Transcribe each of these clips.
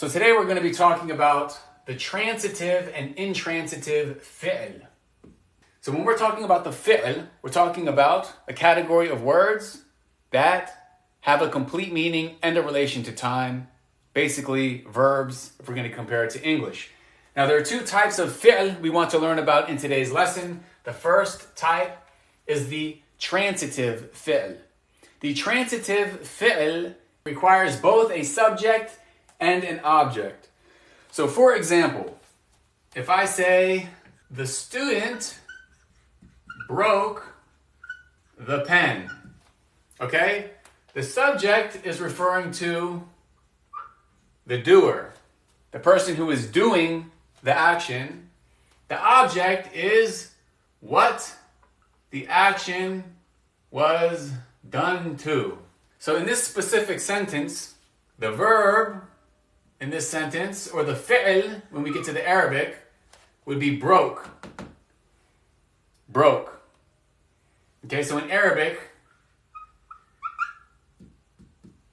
So today we're going to be talking about the transitive and intransitive fi'l. So when we're talking about the fi'l, we're talking about a category of words that have a complete meaning and a relation to time. Basically, verbs, if we're going to compare it to English. Now, there are two types of fi'l we want to learn about in today's lesson. The first type is the transitive fi'l. The transitive fi'l requires both a subject and an object. So, for example, if I say, the student broke the pen, okay? The subject is referring to the doer, the person who is doing the action. The object is what the action was done to. So in this specific sentence, the verb in this sentence, or the fi'l, when we get to the Arabic, would be broke. Broke. Okay, so in Arabic,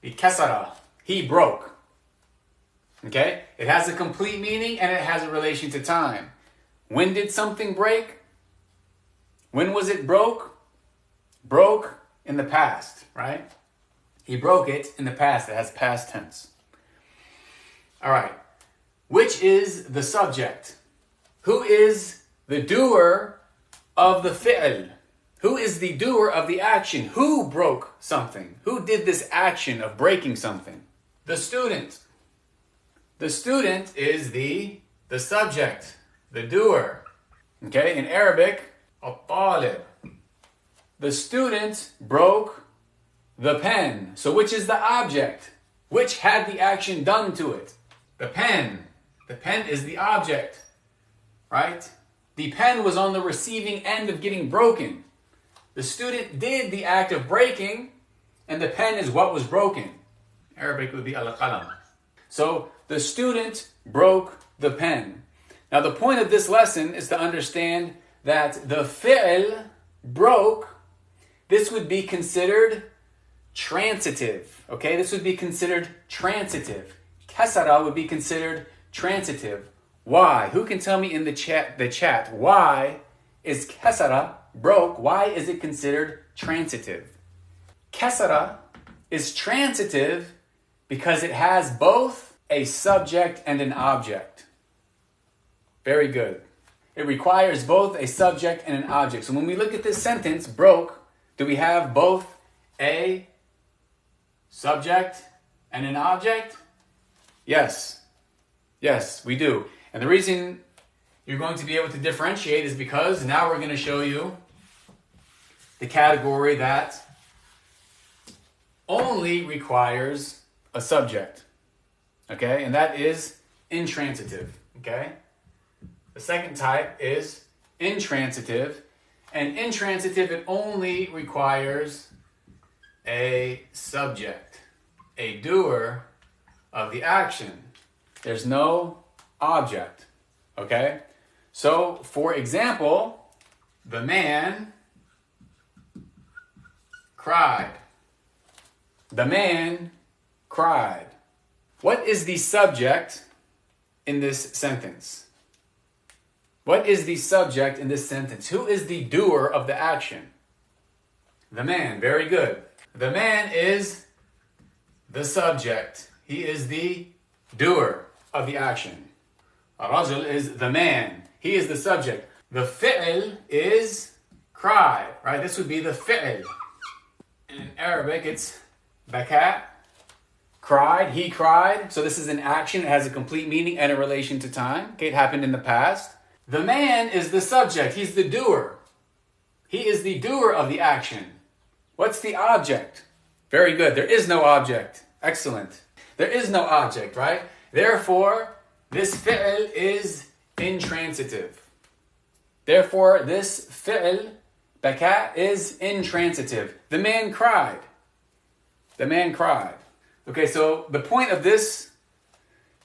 kasara, he broke. Okay, it has a complete meaning and it has a relation to time. When did something break? When was it broke? Broke in the past, right? He broke it in the past. It has past tense. All right. Which is the subject? Who is the doer of the fi'l? Who is the doer of the action? Who broke something? Who did this action of breaking something? The student. The student is the subject, the doer. Okay, in Arabic, al-talib. The student broke the pen. So which is the object? Which had the action done to it? The pen. The pen is the object, right? The pen was on the receiving end of getting broken. The student did the act of breaking, and the pen is what was broken. Arabic would be al-qalam. So the student broke the pen. Now the point of this lesson is to understand that the fi'l broke, this would be considered transitive. Okay, this would be considered transitive. Kasara would be considered transitive. Why? Who can tell me in the chat why is kasara broke? Why is it considered transitive? Kasara is transitive because it has both a subject and an object. Very good. It requires both a subject and an object. So when we look at this sentence, broke, do we have both a subject and an object? Yes. Yes, we do. And the reason you're going to be able to differentiate is because now we're going to show you the category that only requires a subject. Okay? And that is intransitive. Okay? The second type is intransitive. And intransitive, it only requires a subject, a doer of the action. There's no object. Okay? So, for example, the man cried. The man cried. What is the subject in this sentence? What is the subject in this sentence? Who is the doer of the action? The man. Very good. The man is the subject. He is the doer of the action. Rajul is the man. He is the subject. The fi'l is cry, right? This would be the fi'l. In Arabic, it's baka, cried, he cried. So this is an action. It has a complete meaning and a relation to time. Okay, it happened in the past. The man is the subject. He's the doer. He is the doer of the action. What's the object? Very good. There is no object. Excellent. There is no object, right? Therefore, this fi'l is intransitive. Therefore, this fi'l, baka, is intransitive. The man cried. The man cried. Okay, so the point of this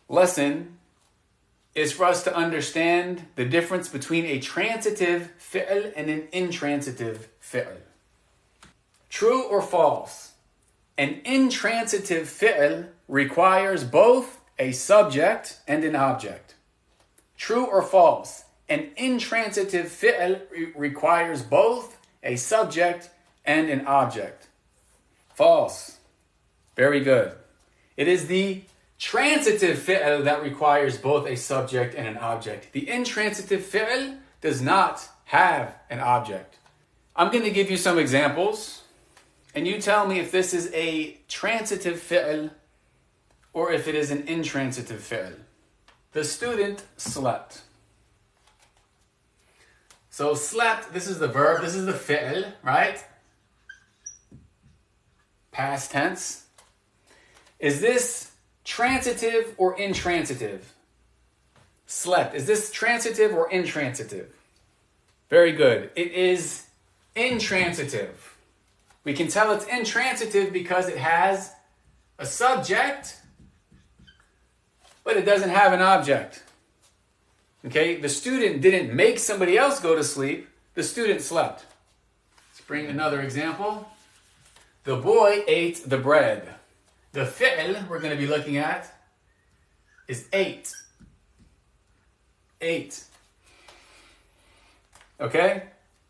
lesson is for us to understand the difference between a transitive fi'l and an intransitive fi'l. True or false? An intransitive fi'l requires both a subject and an object. True or false? An intransitive fi'l requires both a subject and an object. False. Very good. It is the transitive fi'l that requires both a subject and an object. The intransitive fi'l does not have an object. I'm going to give you some examples, and you tell me if this is a transitive fi'l or if it is an intransitive fi'l. The student slept. So slept, this is the verb, this is the fi'l, right? Past tense. Is this transitive or intransitive? Slept. Is this transitive or intransitive? Very good. It is intransitive. We can tell it's intransitive because it has a subject, but it doesn't have an object. Okay, the student didn't make somebody else go to sleep. The student slept. Let's bring another example. The boy ate the bread. The fi'l we're going to be looking at is ate. Ate. Okay?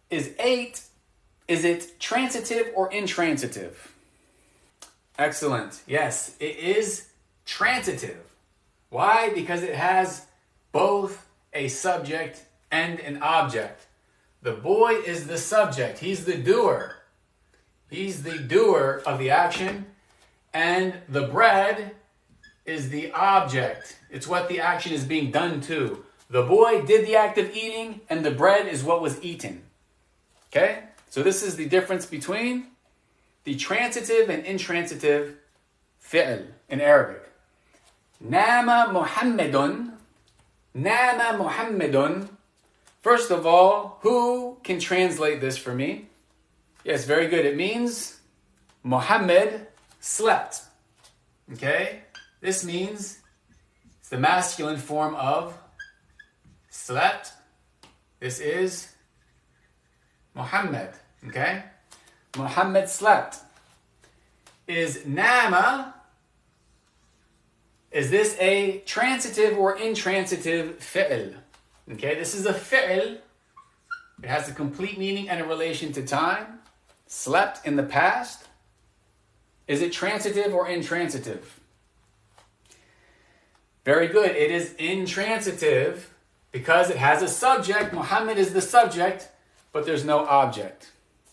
Is it transitive or intransitive? Excellent. Yes, it is transitive. Why? Because it has both a subject and an object. The boy is the subject. He's the doer. He's the doer of the action. And the bread is the object. It's what the action is being done to. The boy did the act of eating, and the bread is what was eaten. Okay? So this is the difference between the transitive and intransitive fi'l in Arabic. Nama Muhammadun. Nama Muhammadun. First of all, who can translate this for me? Yes, very good. It means Muhammad slept. Okay? This means it's the masculine form of slept. This is Muhammad. Okay? Muhammad slept. Is nama, is this a transitive or intransitive fi'l? Okay, this is a fi'l. It has a complete meaning and a relation to time. Slept in the past. Is it transitive or intransitive? Very good. It is intransitive because it has a subject. Muhammad is the subject, but there's no object.